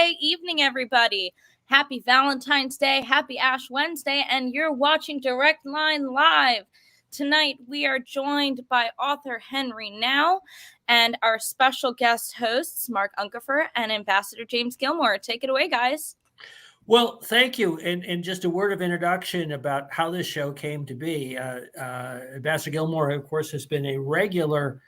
Wednesday evening, everybody. Happy Valentine's Day, happy Ash Wednesday, and you're watching Direct Line Live. Tonight, we are joined by author Henry Now and our special guest hosts, Mark Unkefer and Ambassador James Gilmore. Take it away, guys. Well, thank you. And just a word of introduction about how this show came to be. Ambassador Gilmore, of course, has been a regular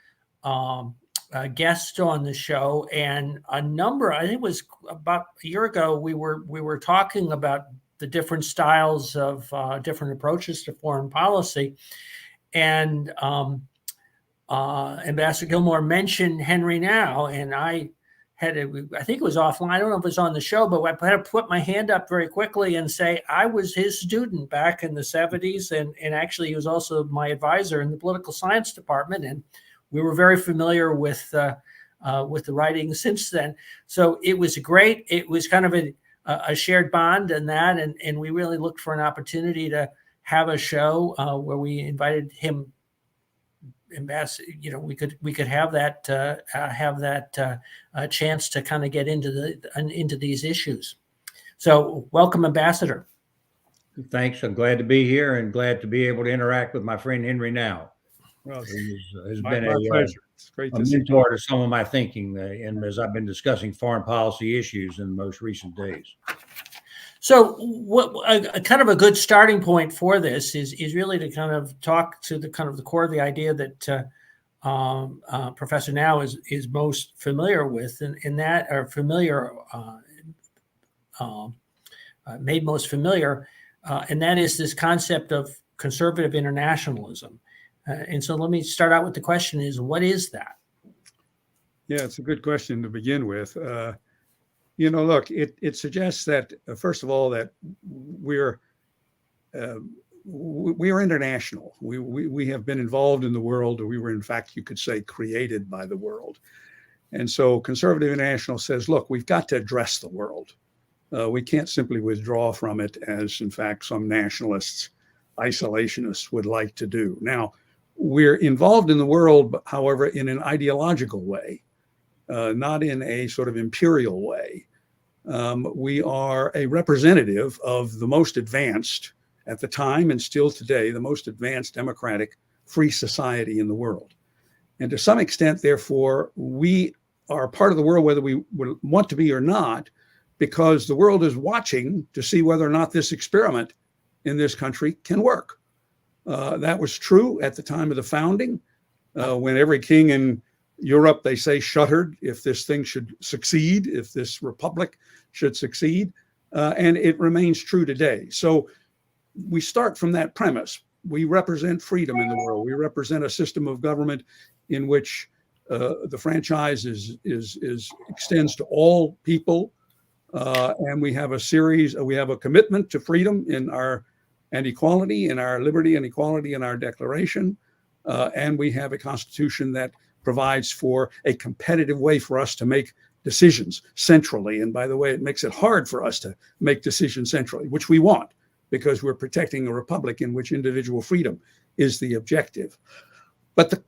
guest on the show, and I think it was about a year ago, we were talking about the different styles of different approaches to foreign policy. And Ambassador Gilmore mentioned Henry Now, and I think it was offline. I don't know if it was on the show, but I had to put my hand up very quickly and say I was his student back in the 70s. And actually, he was also my advisor in the political science department. And we were very familiar with the writing since then. So it was great. It was kind of a shared bond in that. And we really looked for an opportunity to have a show where we invited him. We could have that chance to kind of get into these issues. So welcome, Ambassador. Thanks. I'm glad to be here and glad to be able to interact with my friend Henry Now. Well, has my been pleasure. It's great a to see mentor to some of my thinking, and as I've been discussing foreign policy issues in the most recent days. So what kind of a good starting point for this is really to kind of talk to the kind of the core of the idea that Professor Now is most familiar with, and that are familiar, made most familiar, and that is this concept of conservative internationalism. And so let me start out with the question is, what is that? Yeah, it's a good question to begin with. Look, it suggests that, first of all, that we're international. We have been involved in the world, or we were, in fact, you could say, created by the world. And so Conservative International says, look, we've got to address the world. We can't simply withdraw from it, as, in fact, some nationalists, isolationists would like to do. Now, we're involved in the world, however, in an ideological way. Not in a sort of imperial way. We are a representative of the most advanced, at the time and still today, the most advanced democratic free society in the world. And to some extent, therefore, we are part of the world, whether we want to be or not, because the world is watching to see whether or not this experiment in this country can work. That was true at the time of the founding, when every king in Europe, they say, shuddered if this thing should succeed, if this republic should succeed, and it remains true today. So we start from that premise. We represent freedom in the world. We represent a system of government in which the franchise extends to all people, and we have a commitment to freedom and equality in our liberty and equality in our declaration, and we have a constitution that provides for a competitive way for us to make decisions centrally. And by the way, it makes it hard for us to make decisions centrally, which we want, because we're protecting a republic in which individual freedom is the objective. But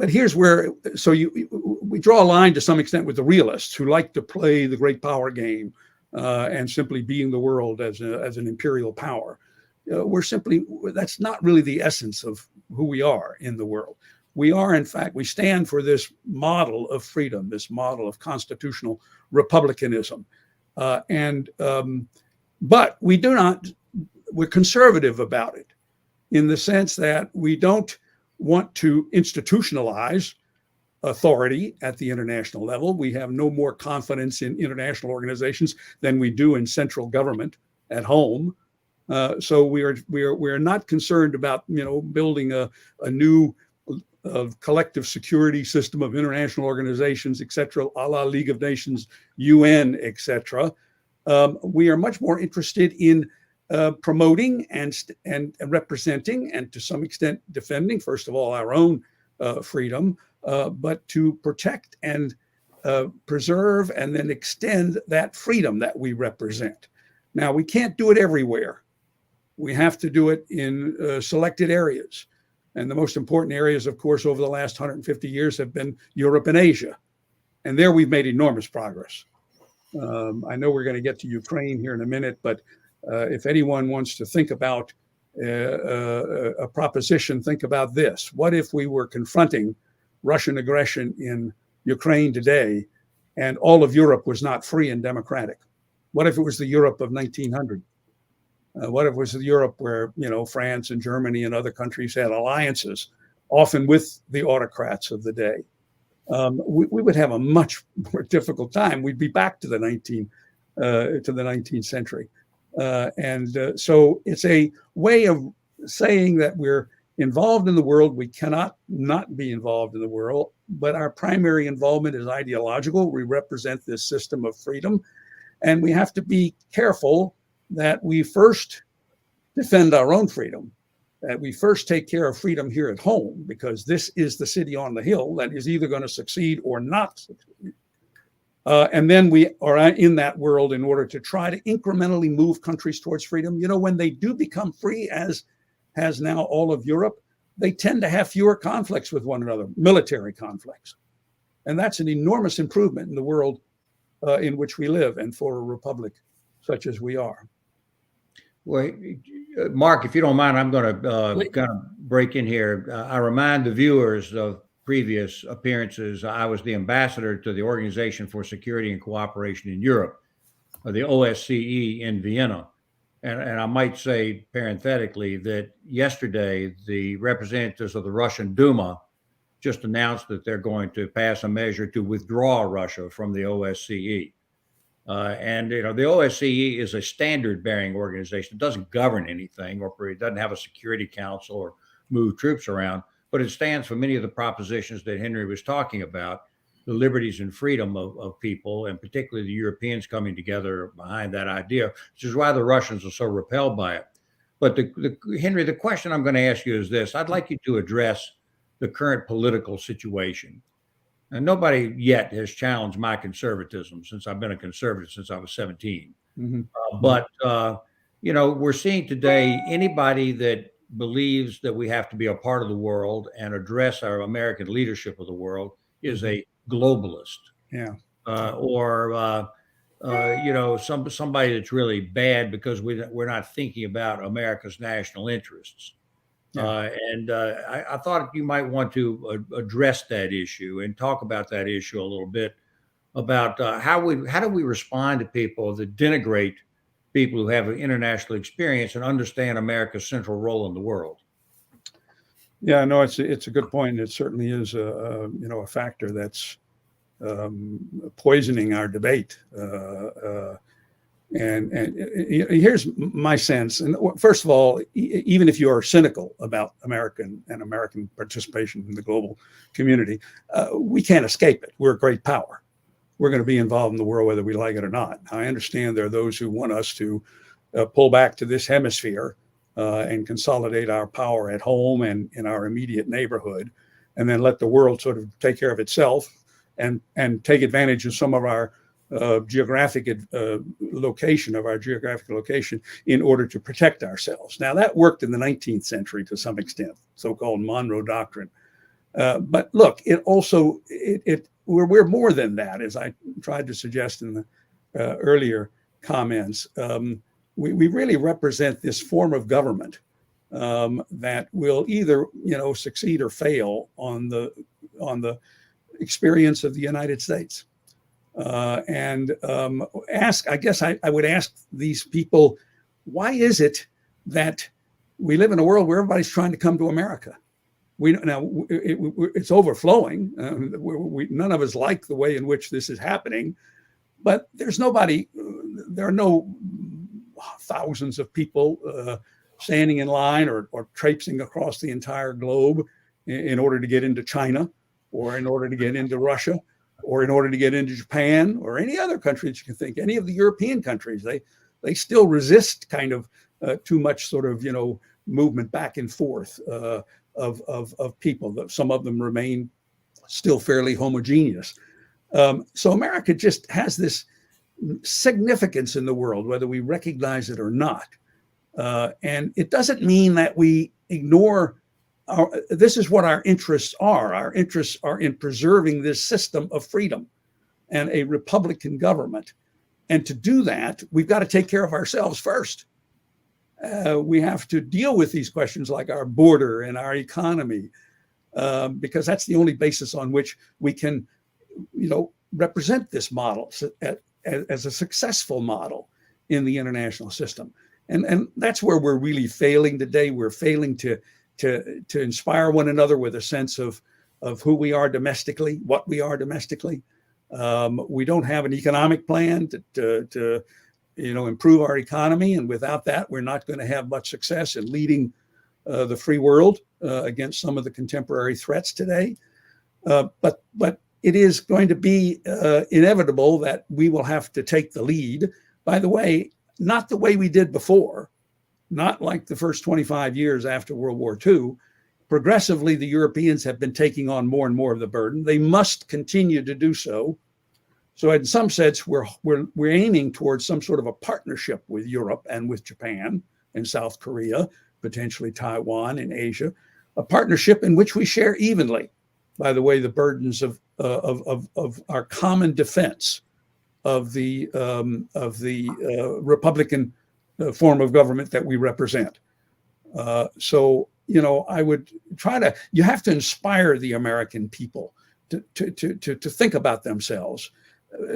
here's where, we draw a line to some extent with the realists who like to play the great power game and simply being the world as an imperial power. That's not really the essence of who we are in the world. We are, in fact, we stand for this model of freedom, this model of constitutional republicanism. But we do not, we're conservative about it in the sense that we don't want to institutionalize authority at the international level. We have no more confidence in international organizations than we do in central government at home. So we are not concerned about, building a new collective security system of international organizations, et cetera, a la League of Nations, UN, et cetera. We are much more interested in promoting and representing, and to some extent defending, first of all, our own freedom, but to protect and preserve and then extend that freedom that we represent. Now, we can't do it everywhere. We have to do it in selected areas. And the most important areas, of course, over the last 150 years have been Europe and Asia. And there we've made enormous progress. I know we're going to get to Ukraine here in a minute, but if anyone wants to think about a proposition, think about this. What if we were confronting Russian aggression in Ukraine today and all of Europe was not free and democratic? What if it was the Europe of 1900? What if it was the Europe where, France and Germany and other countries had alliances, often with the autocrats of the day? We would have a much more difficult time. We'd be back to the 19th century. So it's a way of saying that we're involved in the world. We cannot not be involved in the world, but our primary involvement is ideological. We represent this system of freedom, and we have to be careful that we first defend our own freedom, that we first take care of freedom here at home, because this is the city on the hill that is either going to succeed or not succeed. And then we are in that world in order to try to incrementally move countries towards freedom. When they do become free, as has now all of Europe, they tend to have fewer conflicts with one another, military conflicts. And that's an enormous improvement in the world in which we live, and for a republic such as we are. Well, Mark, if you don't mind, I'm going to kind of break in here. I remind the viewers of previous appearances. I was the ambassador to the Organization for Security and Cooperation in Europe, the OSCE in Vienna. And I might say parenthetically that yesterday, the representatives of the Russian Duma just announced that they're going to pass a measure to withdraw Russia from the OSCE. And the OSCE is a standard-bearing organization. It doesn't govern anything, or it doesn't have a security council or move troops around, but it stands for many of the propositions that Henry was talking about, the liberties and freedom of people, and particularly the Europeans coming together behind that idea, which is why the Russians are so repelled by it. But Henry, the question I'm going to ask you is this. I'd like you to address the current political situation. And nobody yet has challenged my conservatism, since I've been a conservative since I was 17. Mm-hmm. But we're seeing today anybody that believes that we have to be a part of the world and address our American leadership of the world is a globalist. Yeah. Somebody that's really bad because we're not thinking about America's national interests. Yeah. I thought you might want to address that issue and talk about that issue a little bit, about how do we respond to people that denigrate people who have an international experience and understand America's central role in the world. Yeah, no, it's a good point. It certainly is a factor that's poisoning our debate. And here's my sense. And first of all, even if you are cynical about American participation in the global community, we can't escape it. We're a great power. We're going to be involved in the world whether we like it or not. I understand there are those who want us to pull back to this hemisphere and consolidate our power at home and in our immediate neighborhood, and then let the world sort of take care of itself and take advantage of some of our geographic location in order to protect ourselves. Now, that worked in the 19th century to some extent, so-called Monroe Doctrine. But look, it also we're more than that, as I tried to suggest in the earlier comments. We really represent this form of government that will either succeed or fail on the experience of the United States. I guess I would ask these people, why is it that we live in a world where everybody's trying to come to America? It's overflowing. None of us like the way in which this is happening, but there are no thousands of people standing in line or traipsing across the entire globe in order to get into China, or in order to get into Russia, or in order to get into Japan, or any other country that you can think. Any of the European countries, they still resist kind of too much sort of movement back and forth of people. Some of them remain still fairly homogeneous. So America just has this significance in the world, whether we recognize it or not. And it doesn't mean that we ignore this is what our interests are. Our interests are in preserving this system of freedom and a Republican government And to do that, we've got to take care of ourselves first. We have to deal with these questions like our border and our economy, because that's the only basis on which we can, represent this model as a successful model in the international system. And that's where we're really failing today. We're failing to inspire one another with a sense of who we are domestically, what we are domestically. We don't have an economic plan to improve our economy, and without that, we're not going to have much success in leading the free world against some of the contemporary threats today. But it is going to be inevitable that we will have to take the lead. By the way, not the way we did before, not like the first 25 years after World War II. Progressively, the Europeans have been taking on more and more of the burden. They must continue to do so. So in some sense, we're aiming towards some sort of a partnership with Europe and with Japan and South Korea, potentially Taiwan and Asia, a partnership in which we share evenly, by the way, the burdens of our common defense of the Republican form of government that we represent. So I would try you have to inspire the American people to think about themselves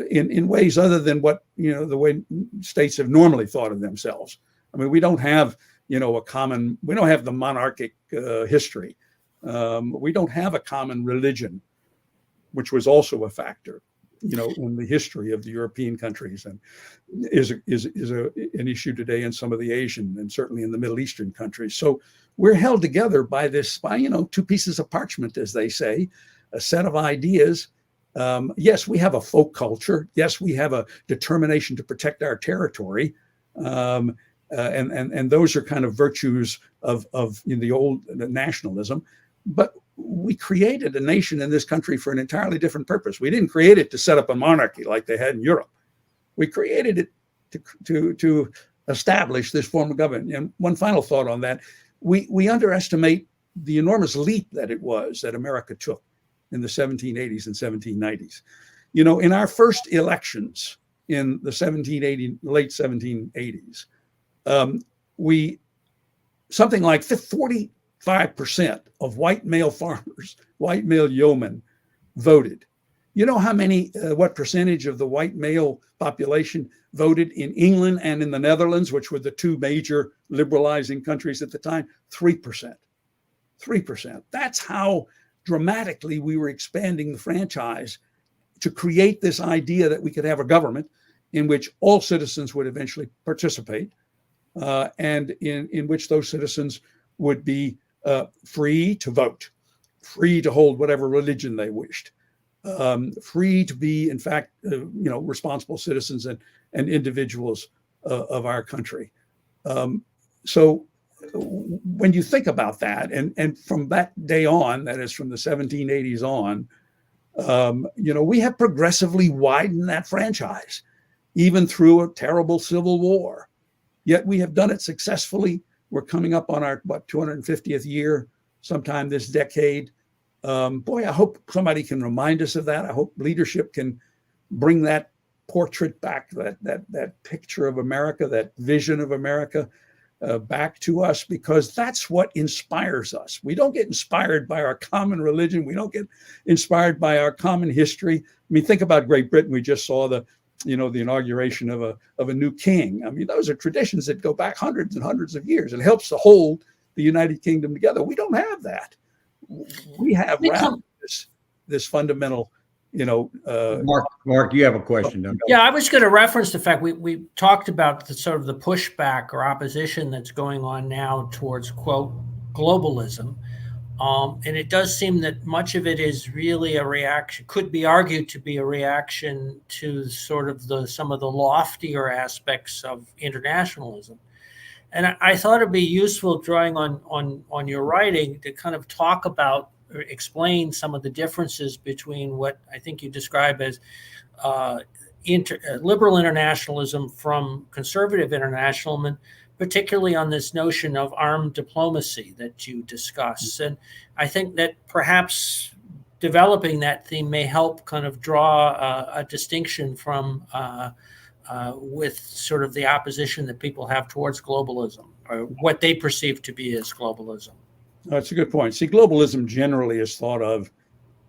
in ways other than what, the way states have normally thought of themselves. I mean, we don't have, we don't have the monarchic history. We don't have a common religion, which was also a factor, in the history of the European countries, and is an issue today in some of the Asian and certainly in the Middle Eastern countries. So we're held together by two pieces of parchment, as they say, a set of ideas. Yes, we have a folk culture. Yes, we have a determination to protect our territory. And those are kind of virtues of the old nationalism. But we created a nation in this country for an entirely different purpose. We didn't create it to set up a monarchy like they had in Europe. We created it to establish this form of government. And one final thought on that, we underestimate the enormous leap that America took in the 1780s and 1790s. In our first elections in the late 1780s, something like 45% of white male farmers, white male yeomen voted. You know what percentage of the white male population voted in England and in the Netherlands, which were the two major liberalizing countries at the time? 3%. 3%. That's how dramatically we were expanding the franchise to create this idea that we could have a government in which all citizens would eventually participate, and in which those citizens would be free to vote, free to hold whatever religion they wished, free to be, in fact, responsible citizens and individuals of our country. So when you think about that, and from that day on, that is from the 1780s on, we have progressively widened that franchise, even through a terrible civil war. Yet we have done it successfully. We're coming up on our 250th year sometime this decade. I hope somebody can remind us of that. I hope leadership can bring that portrait back, that picture of America, that vision of America back to us, because that's what inspires us. We don't get inspired by our common religion. We don't get inspired by our common history. I mean, think about Great Britain. We just saw the inauguration of a new king. I mean, those are traditions that go back hundreds and hundreds of years. It helps to hold the United Kingdom together. We don't have that. We have this fundamental, Mark, you have a question, don't you? Yeah, I was going to reference the fact we talked about the sort of the pushback or opposition that's going on now towards, quote, globalism. And it does seem that much of it is really a reaction, could be argued to be a reaction to sort of some of the loftier aspects of internationalism. And I thought it'd be useful, drawing on your writing, to kind of talk about or explain some of the differences between what I think you describe as liberal internationalism from conservative internationalism, particularly on this notion of armed diplomacy that you discuss. And I think that perhaps developing that theme may help kind of draw a distinction from with sort of the opposition that people have towards globalism, or what they perceive to be as globalism? That's a good point. See, globalism generally is thought of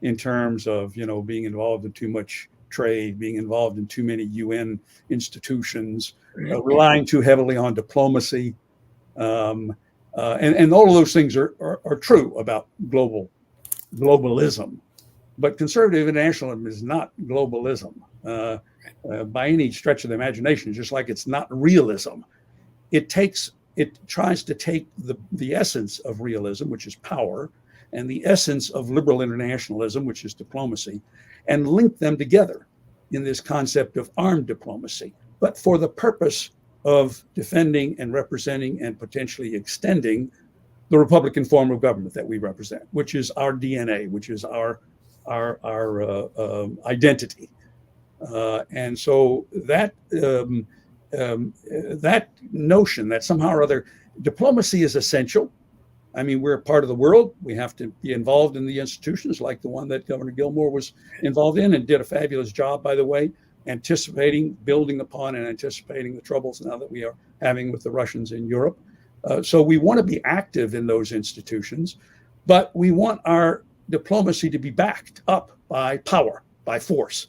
in terms of, being involved in too much trade, being involved in too many UN institutions, relying too heavily on diplomacy. And all of those things are true about globalism. But conservative internationalism is not globalism by any stretch of the imagination, just like it's not realism. It tries to take the essence of realism, which is power, and the essence of liberal internationalism, which is diplomacy, and link them together in this concept of armed diplomacy, but for the purpose of defending and representing and potentially extending the Republican form of government that we represent, which is our DNA, which is our identity. And so that notion that somehow or other diplomacy is essential. I mean, we're a part of the world. We have to be involved in the institutions like the one that Governor Gilmore was involved in and did a fabulous job, by the way, building upon and anticipating the troubles now that we are having with the Russians in Europe. So we want to be active in those institutions, but we want our diplomacy to be backed up by power, by force.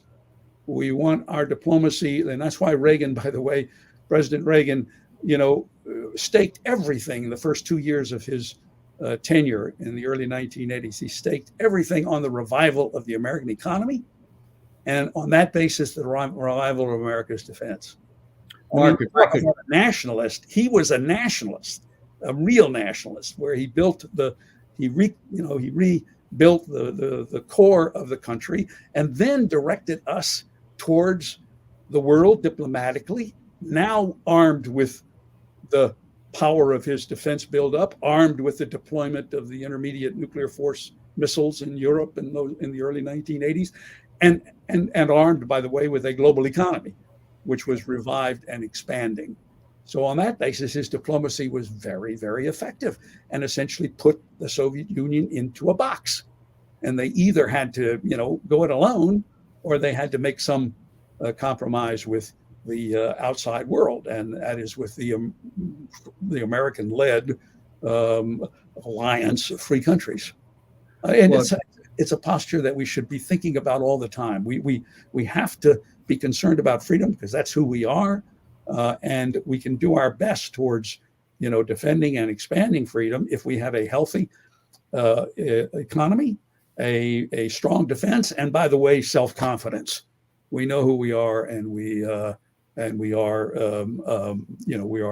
We want our diplomacy, and that's why Reagan, by the way, President Reagan, staked everything in the first 2 years of his tenure in the early 1980s. He staked everything on the revival of the American economy, and on that basis, the revival of America's defense. Mark, if I could, a nationalist, he was a nationalist, a real nationalist, where he rebuilt the core of the country, and then directed us towards the world diplomatically, now armed with the power of his defense buildup, armed with the deployment of the intermediate nuclear force missiles in Europe in the early 1980s, and armed, by the way, with a global economy, which was revived and expanding. So on that basis, his diplomacy was very, very effective and essentially put the Soviet Union into a box. And they either had to, go it alone, or they had to make some compromise with the outside world, and that is with the American-led alliance of free countries. It's a posture that we should be thinking about all the time. We have to be concerned about freedom because that's who we are, and we can do our best towards, defending and expanding freedom if we have a healthy economy, a strong defense, and, by the way, self-confidence. We know who we are, and we are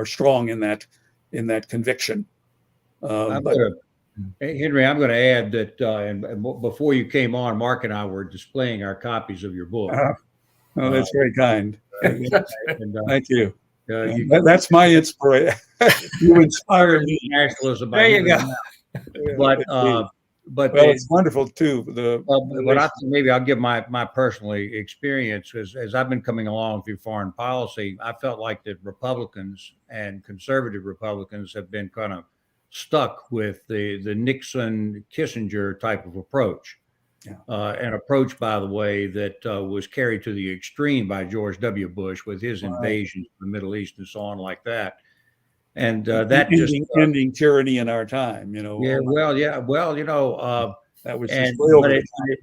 strong in that conviction. Henry, I'm going to add that and before you came on, Mark and I were displaying our copies of your book. Oh, that's very kind. Thank you. That's my inspiration. You inspire me. Nationalism. There you go. But it's wonderful too. But maybe I'll give my personal experience as I've been coming along through foreign policy. I felt like that Republicans and conservative Republicans have been kind of stuck with the Nixon Kissinger type of approach, an approach, by the way, that was carried to the extreme by George W. Bush with his invasions of the Middle East and so on like that. And that ending tyranny in our time, that was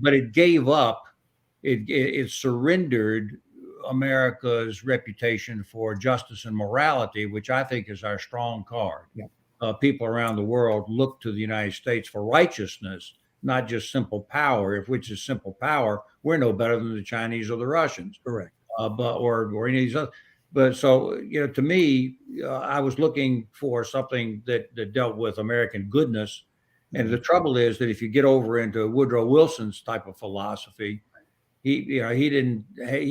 but it gave up. It surrendered America's reputation for justice and morality, which I think is our strong card. Yeah. People around the world look to the United States for righteousness, not just simple power. Which is simple power, we're no better than the Chinese or the Russians. Correct. Or any of these other. But so, to me, I was looking for something that dealt with American goodness. And the trouble is that if you get over into Woodrow Wilson's type of philosophy, he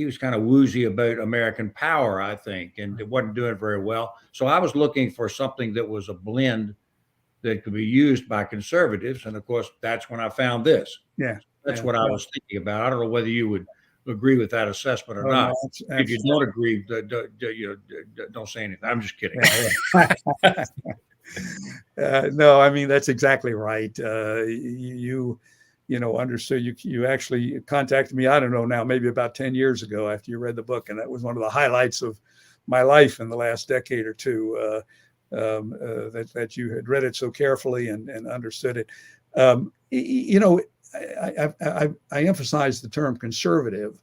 was kind of woozy about American power, I think, and it wasn't doing very well. So I was looking for something that was a blend that could be used by conservatives. And of course, that's when I found this. Yeah. That's what I was thinking about. I don't know whether you would agree with that assessment or not. No, if you don't agree, don't say anything. I'm just kidding. No, I mean, that's exactly right. You understood. You actually contacted me, I don't know now, maybe about 10 years ago after you read the book. And that was one of the highlights of my life in the last decade or two, that you had read it so carefully and understood it. I emphasize the term conservative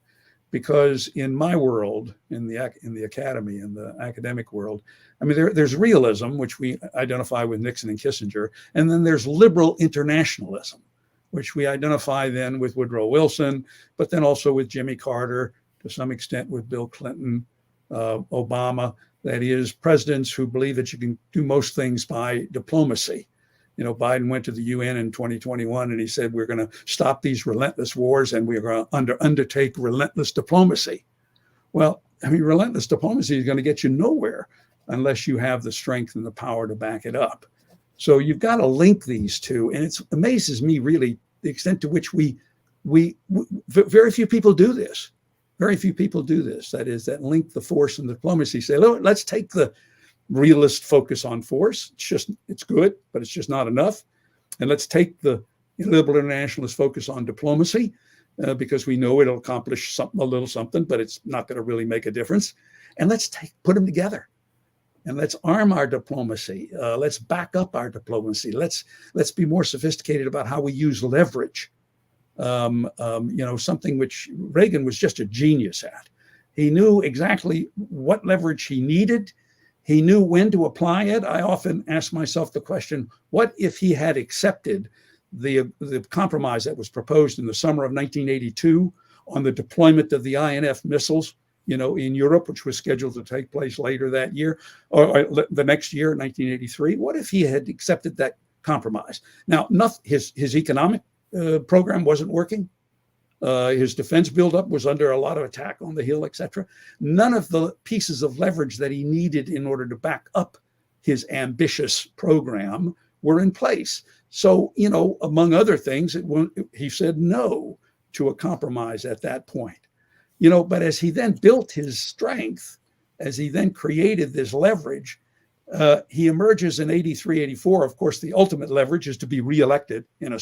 because in my world, in the academy, in the academic world, I mean, there's realism, which we identify with Nixon and Kissinger, and then there's liberal internationalism, which we identify then with Woodrow Wilson, but then also with Jimmy Carter, to some extent with Bill Clinton, Obama. That is, presidents who believe that you can do most things by diplomacy. Biden went to the UN in 2021 and he said, we're going to stop these relentless wars and we're going to undertake relentless diplomacy. Well, I mean, relentless diplomacy is going to get you nowhere unless you have the strength and the power to back it up. So you've got to link these two. And it amazes me really the extent to which we very few people do this. Very few people do this. That is, that link the force and the diplomacy. Say, look, let's take the realist focus on force. It's good, but it's just not enough. And let's take the liberal internationalist focus on diplomacy because we know it'll accomplish a little something, but it's not going to really make a difference. And let's put them together. And let's arm our diplomacy. Let's back up our diplomacy. Let's be more sophisticated about how we use leverage. Something which Reagan was just a genius at. He knew exactly what leverage he needed. He knew when to apply it. I often ask myself the question, what if he had accepted the compromise that was proposed in the summer of 1982 on the deployment of the INF missiles, in Europe, which was scheduled to take place later that year, or the next year, 1983. What if he had accepted that compromise? Now, his economic program wasn't working. His defense buildup was under a lot of attack on the Hill, etc. None of the pieces of leverage that he needed in order to back up his ambitious program were in place. So, among other things, he said no to a compromise at that point. But as he then built his strength, as he then created this leverage, he emerges in 83, 84. Of course, the ultimate leverage is to be reelected in an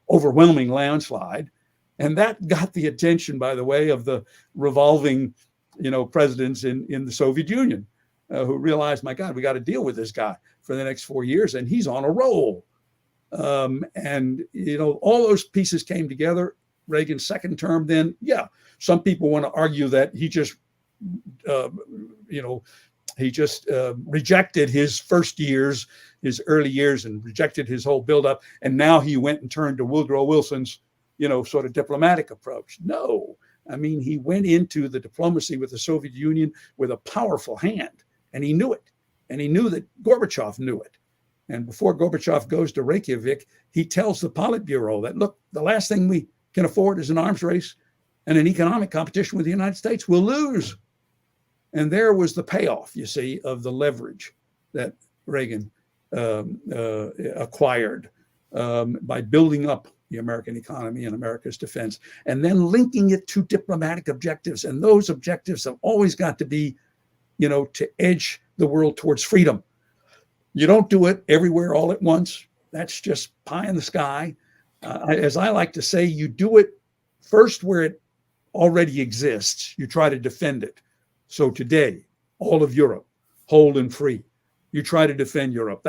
overwhelming landslide. And that got the attention, by the way, of the revolving, presidents in the Soviet Union who realized, my God, we got to deal with this guy for the next 4 years. And he's on a roll. All those pieces came together. Reagan's second term, then, some people want to argue that he just, rejected his first years, his early years, and rejected his whole buildup. And now he went and turned to Woodrow Wilson's, sort of diplomatic approach. No, I mean, he went into the diplomacy with the Soviet Union with a powerful hand, and he knew it. And he knew that Gorbachev knew it. And before Gorbachev goes to Reykjavik, he tells the Politburo that, look, the last thing we can afford is an arms race and an economic competition with the United States. We'll lose. And there was the payoff, you see, of the leverage that Reagan acquired by building up the American economy and America's defense, and then linking it to diplomatic objectives. And those objectives have always got to be, to edge the world towards freedom. You don't do it everywhere all at once. That's just pie in the sky. As I like to say, you do it first where it already exists. You try to defend it. So today, all of Europe, whole and free. You try to defend Europe.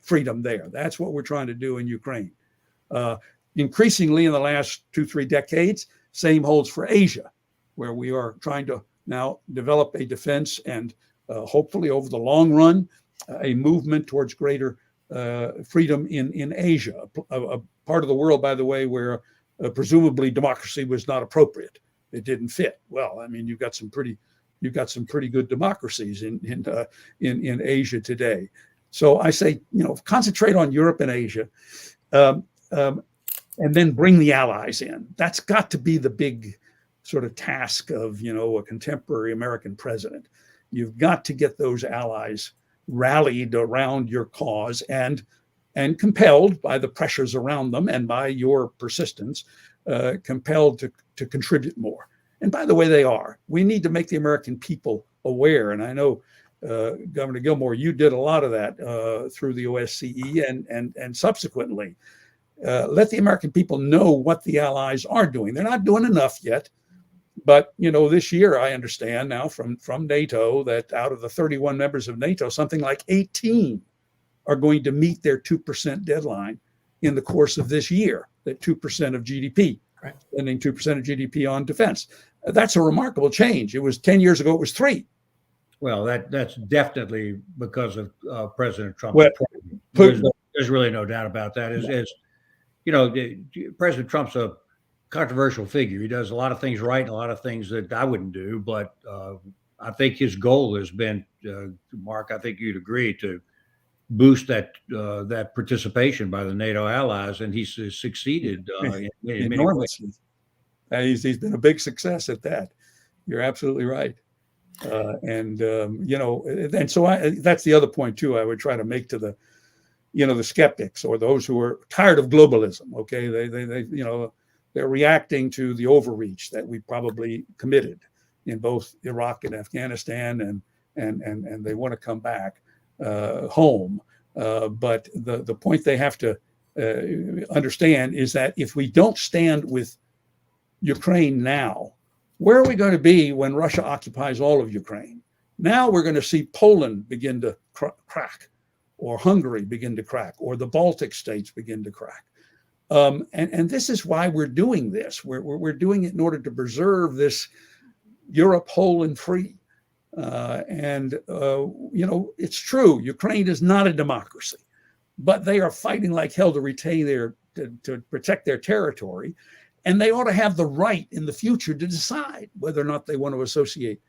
Freedom there. That's what we're trying to do in Ukraine. Increasingly in the last 2-3 decades, same holds for Asia, where we are trying to now develop a defense and hopefully over the long run, a movement towards greater freedom in Asia, a part of the world, by the way, where presumably democracy was not appropriate. It didn't fit. Well, I mean, you've got some pretty good democracies in Asia today. So I say, concentrate on Europe and Asia, and then bring the allies in. That's got to be the big sort of task of, a contemporary American president. You've got to get those allies rallied around your cause and compelled by the pressures around them and by your persistence, compelled to contribute more. And by the way, they are. We need to make the American people aware. And I know, Governor Gilmore, you did a lot of that through the OSCE and subsequently. let the American people know what the Allies are doing. They're not doing enough yet. But, this year, I understand now from NATO that out of the 31 members of NATO, something like 18 are going to meet their 2% deadline in the course of this year, that 2% of GDP, right, spending 2% of GDP on defense. That's a remarkable change. It was 10 years ago, it was 3. Well, that's definitely because of President Trump's Well, appointment. There's really no doubt about that. President Trump's a controversial figure. He does a lot of things right and a lot of things that I wouldn't do. But I think his goal has been, Mark, I think you'd agree, to boost that participation by the NATO allies, and he's succeeded enormously. He's been a big success at that. You're absolutely right. And so that's the other point too. I would try to make to the skeptics or those who are tired of globalism. Okay, they're reacting to the overreach that we probably committed in both Iraq and Afghanistan, and they want to come back home. But the point they have to understand is that if we don't stand with Ukraine now, where are we going to be when Russia occupies all of Ukraine? Now we're going to see Poland begin to crack, or Hungary begin to crack, or the Baltic states begin to crack. And this is why we're doing this. We're doing it in order to preserve this Europe whole and free. It's true, Ukraine is not a democracy, but they are fighting like hell to retain to protect their territory. And they ought to have the right in the future to decide whether or not they want to associate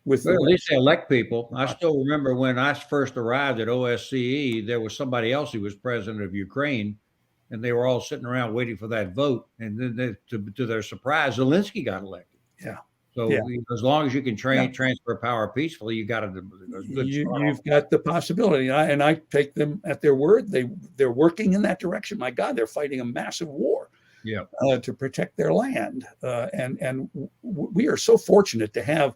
with. Well, at least they elect people. I still remember when I first arrived at OSCE, there was somebody else who was president of Ukraine, and they were all sitting around waiting for that vote. And then, to their surprise, Zelensky got elected. Yeah. So as long as you can transfer power peacefully, you got you've got the possibility. And I take them at their word. They're working in that direction. My God, they're fighting a massive war. Yeah, to protect their land, and we are so fortunate to have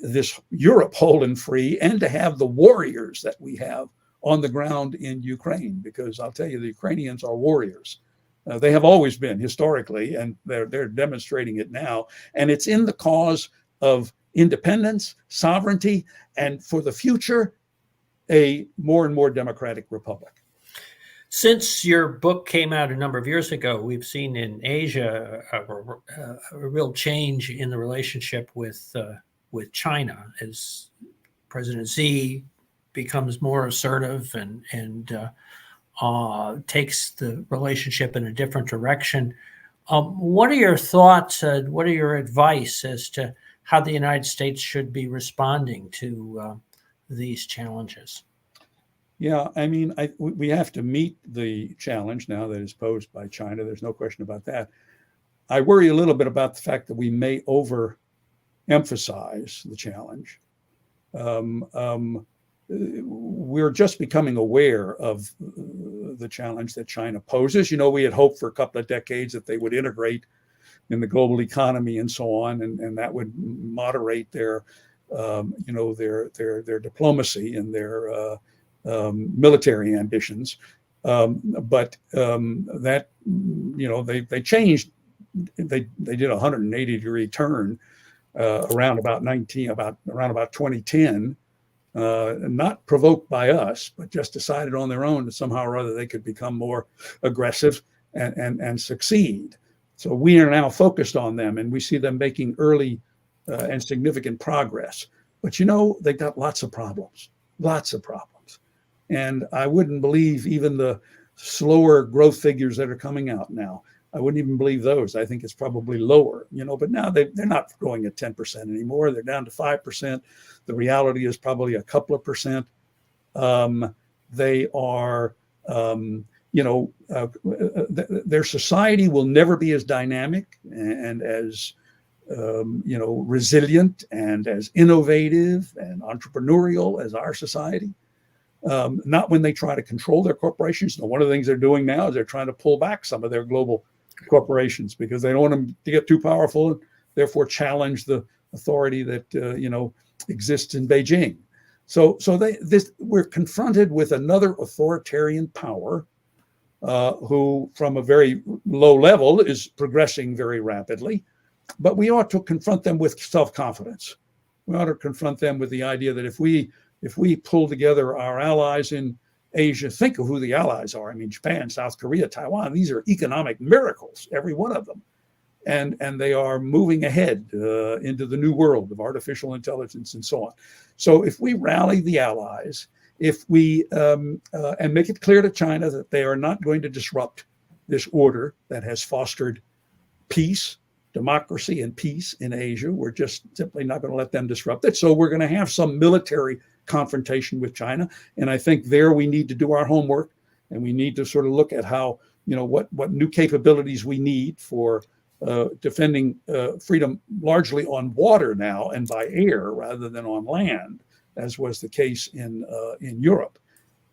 this Europe whole and free, and to have the warriors that we have on the ground in Ukraine. Because I'll tell you, the Ukrainians are warriors. They have always been historically, and they're demonstrating it now. And it's in the cause of independence, sovereignty, and for the future, a more and more democratic republic. Since your book came out a number of years ago, we've seen in Asia a real change in the relationship with China as President Xi becomes more assertive and takes the relationship in a different direction. What are your thoughts? What are your advice as to how the United States should be responding to these challenges? Yeah, I mean, we have to meet the challenge now that is posed by China. There's no question about that. I worry a little bit about the fact that we may overemphasize the challenge. We're just becoming aware of the challenge that China poses. We had hoped for a couple of decades that they would integrate in the global economy and so on, and that would moderate their diplomacy and their military ambitions, but that they changed. They did a 180-degree turn around about 2010, not provoked by us, but just decided on their own that somehow or other they could become more aggressive and succeed. So we are now focused on them, and we see them making early and significant progress. But they got lots of problems. And I wouldn't believe even the slower growth figures that are coming out now. I wouldn't even believe those. I think it's probably lower, but now they're not growing at 10% anymore. They're down to 5%. The reality is probably a couple of percent. They are, their society will never be as dynamic and as, resilient and as innovative and entrepreneurial as our society. Not when they try to control their corporations. Now, one of the things they're doing now is they're trying to pull back some of their global corporations because they don't want them to get too powerful and therefore challenge the authority that exists in Beijing. So we're confronted with another authoritarian power who from a very low level is progressing very rapidly. But we ought to confront them with self-confidence. We ought to confront them with the idea that if we pull together our allies in Asia, think of who the allies are. I mean, Japan, South Korea, Taiwan, these are economic miracles, every one of them. And they are moving ahead into the new world of artificial intelligence and so on. So if we rally the allies, if we and make it clear to China that they are not going to disrupt this order that has fostered peace, democracy, and peace in Asia, we're just simply not going to let them disrupt it. So we're going to have some military confrontation with China. And I think there we need to do our homework, and we need to sort of look at how, what new capabilities we need for defending freedom largely on water now and by air rather than on land, as was the case in Europe.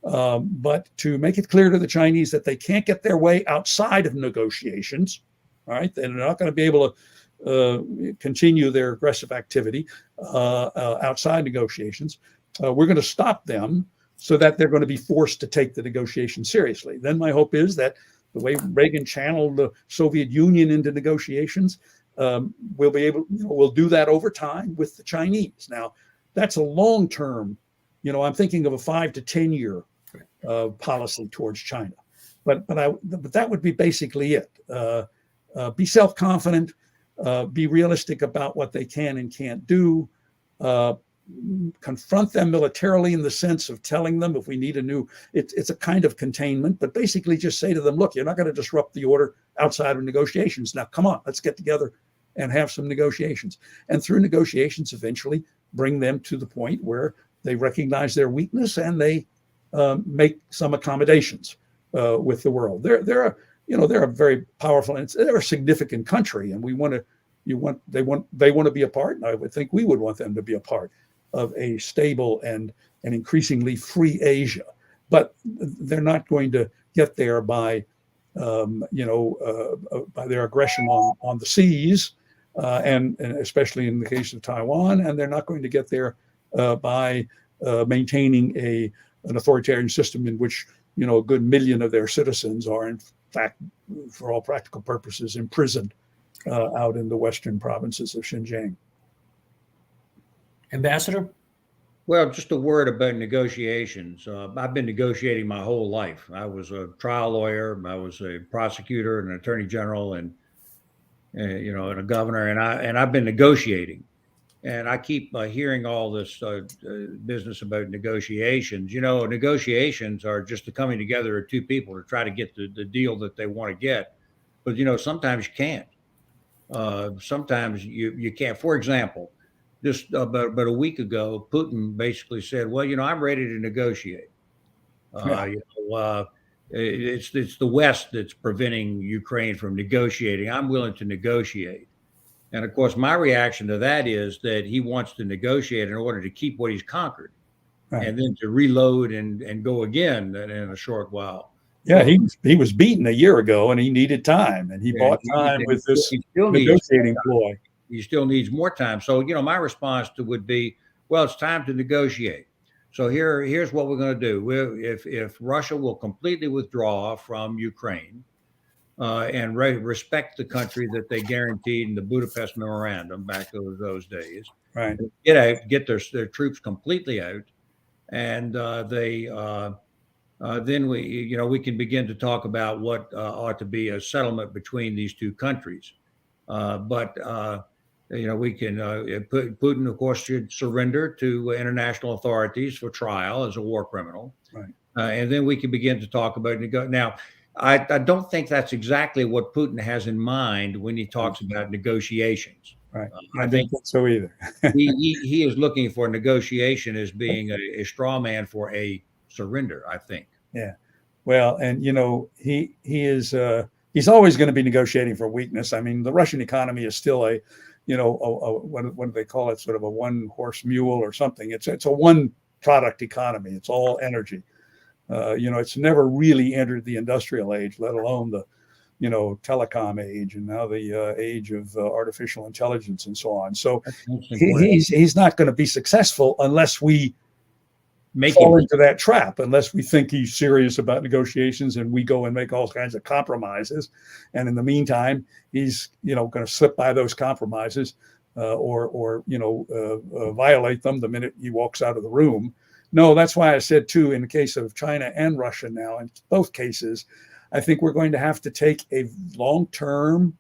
But to make it clear to the Chinese that they can't get their way outside of negotiations, all right? They're not going to be able to continue their aggressive activity outside negotiations. We're going to stop them so that they're going to be forced to take the negotiation seriously. Then my hope is that the way Reagan channeled the Soviet Union into negotiations, we'll do that over time with the Chinese. Now, that's a long-term, I'm thinking of a 5 to 10 year policy towards China. But that would be basically it. Be self-confident, be realistic about what they can and can't do, confront them militarily in the sense of telling them if we need it's a kind of containment, but basically just say to them, look, you're not going to disrupt the order outside of negotiations. Now, come on, let's get together and have some negotiations. And through negotiations, eventually bring them to the point where they recognize their weakness and they make some accommodations with the world. They're a very powerful and they're a significant country, and they want to be a part. And I would think we would want them to be a part of a stable and increasingly free Asia. But they're not going to get there by their aggression on the seas, and especially in the case of Taiwan. And they're not going to get there by maintaining an authoritarian system in which a good million of their citizens are in fact, for all practical purposes, imprisoned out in the western provinces of Xinjiang. Ambassador? Well, just a word about negotiations. I've been negotiating my whole life. I was a trial lawyer. I was a prosecutor and an attorney general and a governor. And I've been negotiating. And I keep hearing all this business about negotiations. Negotiations are just the coming together of two people to try to get the deal that they want to get. But, sometimes you can't. Sometimes you can't. For example, just about a week ago, Putin basically said, well, I'm ready to negotiate. It's the West that's preventing Ukraine from negotiating. I'm willing to negotiate. And of course, my reaction to that is that he wants to negotiate in order to keep what he's conquered, right, and then to reload and go again in a short while. Yeah, he was beaten a year ago, and he needed time, and he bought time with this negotiating ploy. He still needs more time. So, my response would be, well, it's time to negotiate. So here's what we're going to do. If Russia will completely withdraw from Ukraine and respect the country that they guaranteed in the Budapest Memorandum back over those days, right? Get their troops completely out, and then we can begin to talk about what ought to be a settlement between these two countries. We can Putin, of course, should surrender to international authorities for trial as a war criminal, right? And then we can begin to talk about now. I don't think that's exactly what Putin has in mind when he talks about negotiations. Right. I think so either. he is looking for negotiation as being a straw man for a surrender, I think. Yeah. Well, and he is he's always going to be negotiating for weakness. I mean, the Russian economy is still what do they call it? Sort of a one-horse mule or something. It's a one-product economy. It's all energy. It's never really entered the industrial age, let alone the, telecom age, and now the age of artificial intelligence and so on. So he's not going to be successful unless we fall into that trap unless we think he's serious about negotiations and we go and make all kinds of compromises. And in the meantime, he's, going to slip by those compromises or violate them the minute he walks out of the room. No, that's why I said, too, in the case of China and Russia now, in both cases, I think we're going to have to take a long-term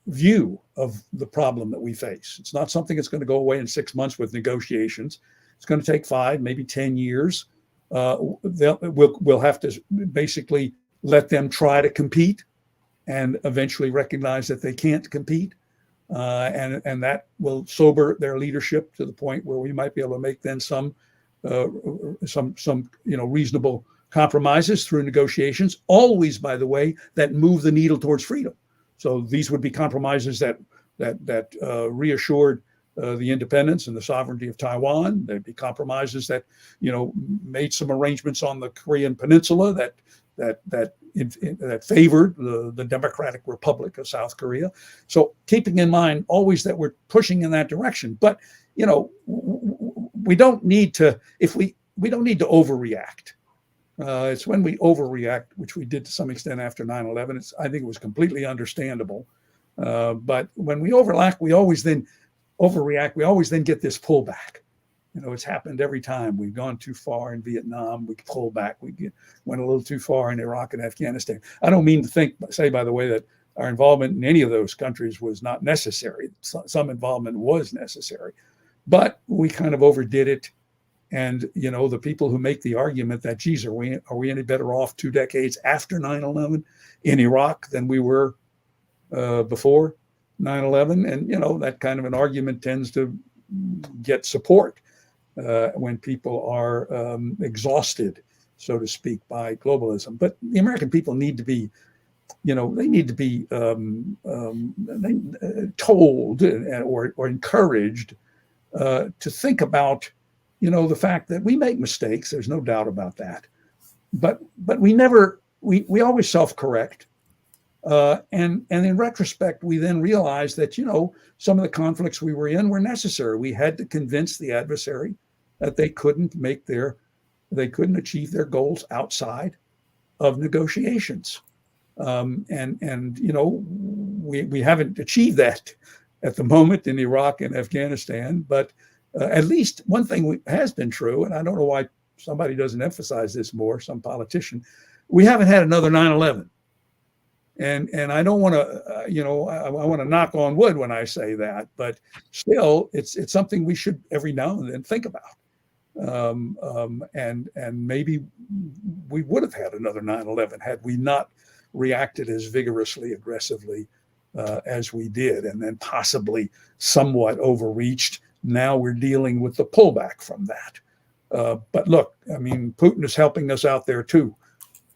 view of the problem that we face. It's not something that's going to go away in 6 months with negotiations. It's going to take 5, maybe 10 years. We'll have to basically let them try to compete and eventually recognize that they can't compete. And that will sober their leadership to the point where we might be able to make then some reasonable compromises through negotiations, always, by the way, that move the needle towards freedom. So these would be compromises that reassured the independence and the sovereignty of Taiwan. There'd be compromises that, made some arrangements on the Korean Peninsula that favored the Democratic Republic of South Korea. So keeping in mind always that we're pushing in that direction. But, we don't need to, we don't need to overreact. It's when we overreact, which we did to some extent after 9/11. I think it was completely understandable. But when we overreact, we always then get this pullback. It's happened every time. We've gone too far in Vietnam, we pull back. Went a little too far in Iraq and Afghanistan. I don't mean to say, by the way, that our involvement in any of those countries was not necessary. Some involvement was necessary, but we kind of overdid it. And, the people who make the argument that, geez, are we any better off 2 decades after 9/11 in Iraq than we were before 9/11? And, that kind of an argument tends to get support when people are exhausted, so to speak, by globalism. But the American people need to be, they need to be told or encouraged to think about, the fact that we make mistakes. There's no doubt about that. But we always self-correct. And in retrospect, we then realized that, some of the conflicts we were in were necessary. We had to convince the adversary that they couldn't achieve their goals outside of negotiations. We haven't achieved that at the moment in Iraq and Afghanistan, but at least one thing has been true, and I don't know why somebody doesn't emphasize this more, some politician, we haven't had another 9/11. And I don't want to, I want to knock on wood when I say that, but still, it's something we should every now and then think about. And maybe we would have had another 9/11 had we not reacted as vigorously, aggressively as we did, and then possibly somewhat overreached. Now we're dealing with the pullback from that. But look, Putin is helping us out there too.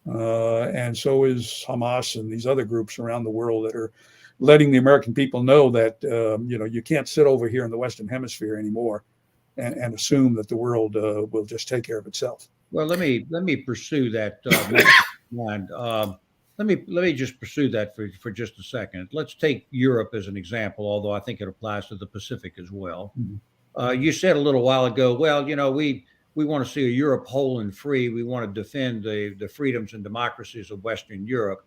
And so is Hamas and these other groups around the world that are letting the American people know that, you can't sit over here in the Western Hemisphere anymore and assume that the world will just take care of itself. Well, let me pursue that. Let me just pursue that for just a second. Let's take Europe as an example, although I think it applies to the Pacific as well. Mm-hmm. You said a little while ago, well, we want to see a Europe whole and free. We want to defend the freedoms and democracies of Western Europe.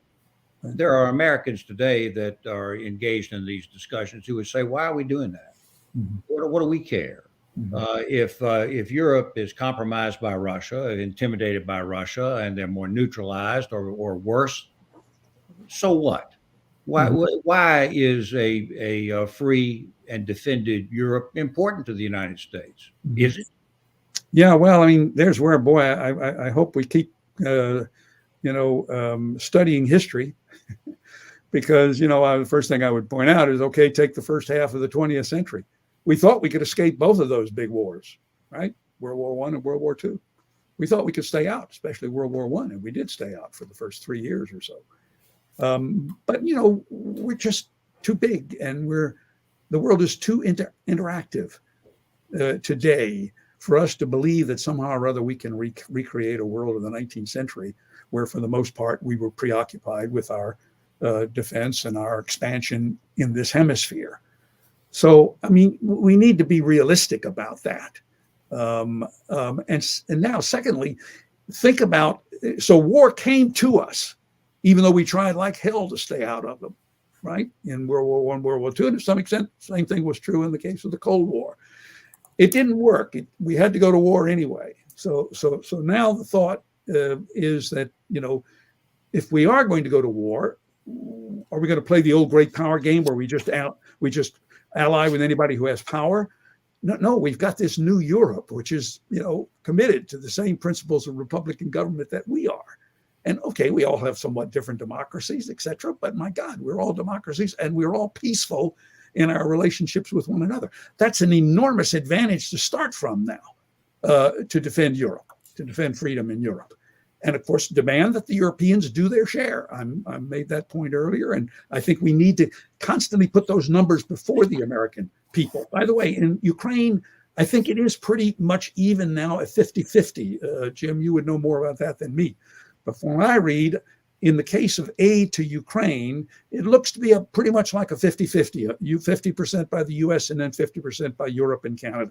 Right. There are Americans today that are engaged in these discussions who would say, why are we doing that? Mm-hmm. What do we care? Mm-hmm. If Europe is compromised by Russia, intimidated by Russia, and they're more neutralized or worse, so what? Why is a free and defended Europe important to the United States? Is it? Yeah, well, there's where, boy, I hope we keep, studying history because, the first thing I would point out is, okay, take the first half of the 20th century. We thought we could escape both of those big wars, right? World War I and World War II. We thought we could stay out, especially World War I, and we did stay out for the first 3 years or so. But, we're just too big, and the world is too interactive today for us to believe that somehow or other we can recreate a world of the 19th century where, for the most part, we were preoccupied with our defense and our expansion in this hemisphere. So, we need to be realistic about that. And now, secondly, think about, so war came to us, even though we tried like hell to stay out of them, right? In World War I, World War II, and to some extent, same thing was true in the case of the Cold War. It didn't work. We had to go to war anyway. So now the thought is that, if we are going to go to war, are we going to play the old great power game where we just ally with anybody who has power? No, we've got this new Europe, which is, committed to the same principles of Republican government that we are. And okay, we all have somewhat different democracies, et cetera, but my God, we're all democracies and we're all peaceful in our relationships with one another. That's an enormous advantage to start from now, to defend Europe, to defend freedom in Europe. And of course, demand that the Europeans do their share. I made that point earlier, and I think we need to constantly put those numbers before the American people. By the way, in Ukraine, I think it is pretty much even now at 50-50. Jim, you would know more about that than me. But from what I read, in the case of aid to Ukraine, it looks to be pretty much like a 50-50, 50% by the US and then 50% by Europe and Canada.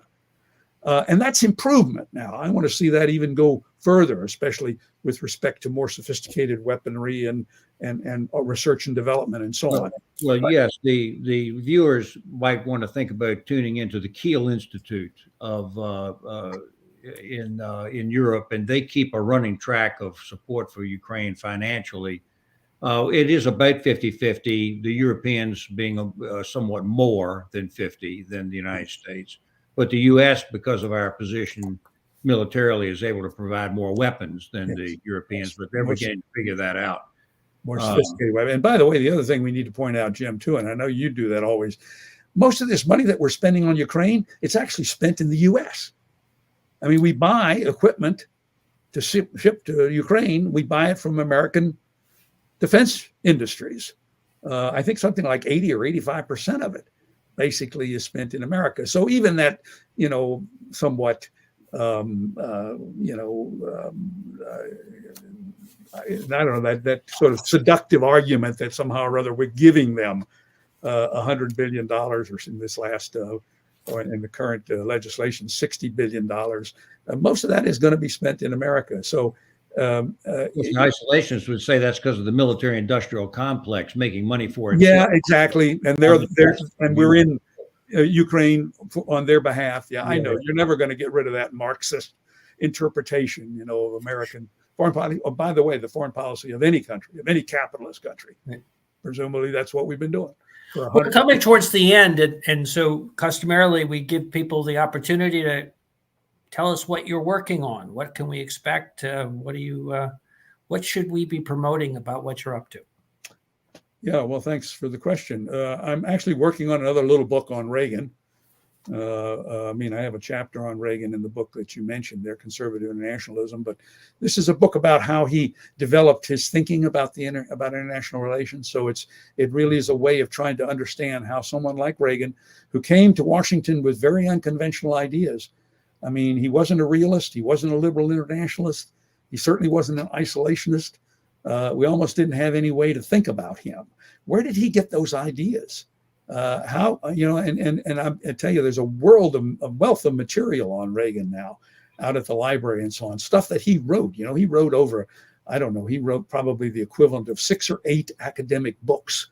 And that's improvement now. I want to see that even go further, especially with respect to more sophisticated weaponry and research and development and so on. Well, yes, the viewers might want to think about tuning into the Kiel Institute in Europe, and they keep a running track of support for Ukraine financially. It is about 50-50, the Europeans being somewhat more than 50 than the United States. But the U.S., because of our position militarily, is able to provide more weapons than the Europeans, but they're beginning to figure that out. More sophisticated weapons. And by the way, the other thing we need to point out, Jim, too, and I know you do that always, most of this money that we're spending on Ukraine, it's actually spent in the U.S. I mean, we buy equipment to ship to Ukraine. We buy it from American defense industries. I think something like 80 or 85% of it basically is spent in America. So even that, somewhat, I don't know, that sort of seductive argument that somehow or other we're giving them $100 billion, or in this last, or in the current legislation, $60 billion. Most of that is going to be spent in America. So the isolationists would say that's because of the military-industrial complex making money for it. Yeah, exactly. And and we're in Ukraine on their behalf. Yeah, I know. You're never going to get rid of that Marxist interpretation, of American foreign policy. Oh, by the way, the foreign policy of any country, of any capitalist country. Right. Presumably, that's what we've been doing. We're coming towards the end, and so customarily we give people the opportunity to tell us what you're working on. What can we expect? What should we be promoting about what you're up to? Yeah, well, thanks for the question. I'm actually working on another little book on Reagan. I have a chapter on Reagan in the book that you mentioned there, Conservative Internationalism. But this is a book about how he developed his thinking about about international relations. So it really is a way of trying to understand how someone like Reagan, who came to Washington with very unconventional ideas. I mean, he wasn't a realist. He wasn't a liberal internationalist. He certainly wasn't an isolationist. We almost didn't have any way to think about him. Where did he get those ideas? I tell you, there's a wealth of material on Reagan now out at the library and so on, stuff that he wrote. He wrote over, he wrote probably the equivalent of 6 or 8 academic books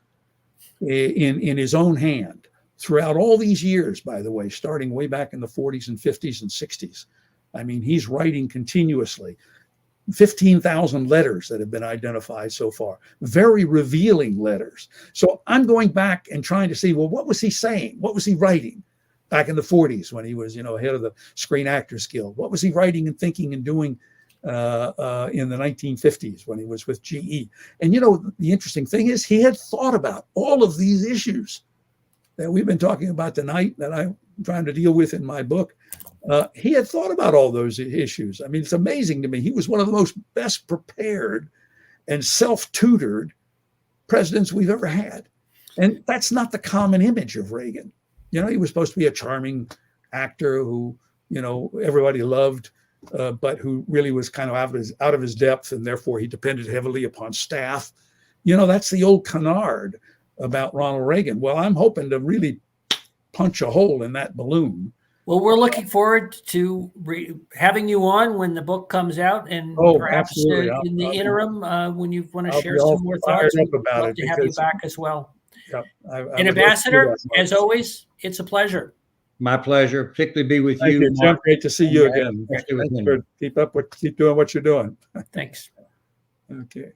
in his own hand throughout all these years, by the way, starting way back in the 40s and 50s and 60s. I mean, he's writing continuously. 15,000 letters that have been identified so far, very revealing letters. So I'm going back and trying to see, well, what was he saying? What was he writing back in the 40s when he was, head of the Screen Actors Guild? What was he writing and thinking and doing in the 1950s when he was with GE? And, the interesting thing is he had thought about all of these issues that we've been talking about tonight that I'm trying to deal with in my book. He had thought about all those issues. I mean, it's amazing to me. He was one of the most best prepared and self-tutored presidents we've ever had. And that's not the common image of Reagan. He was supposed to be a charming actor who, everybody loved, but who really was kind of out of his depth, and therefore he depended heavily upon staff. That's the old canard about Ronald Reagan. Well, I'm hoping to really punch a hole in that balloon Well, we're looking forward to having you on when the book comes out, and perhaps absolutely. in the interim, when you want to I'll share be all some more fired thoughts, up we'd about love it to have you because- back as well. Yep. And Ambassador, as always, it's a pleasure. My pleasure, particularly be with Thank you, you, Jim. Mark. Great to see you And again. especially with Thanks Henry. for keep doing what you're doing. Thanks. Okay.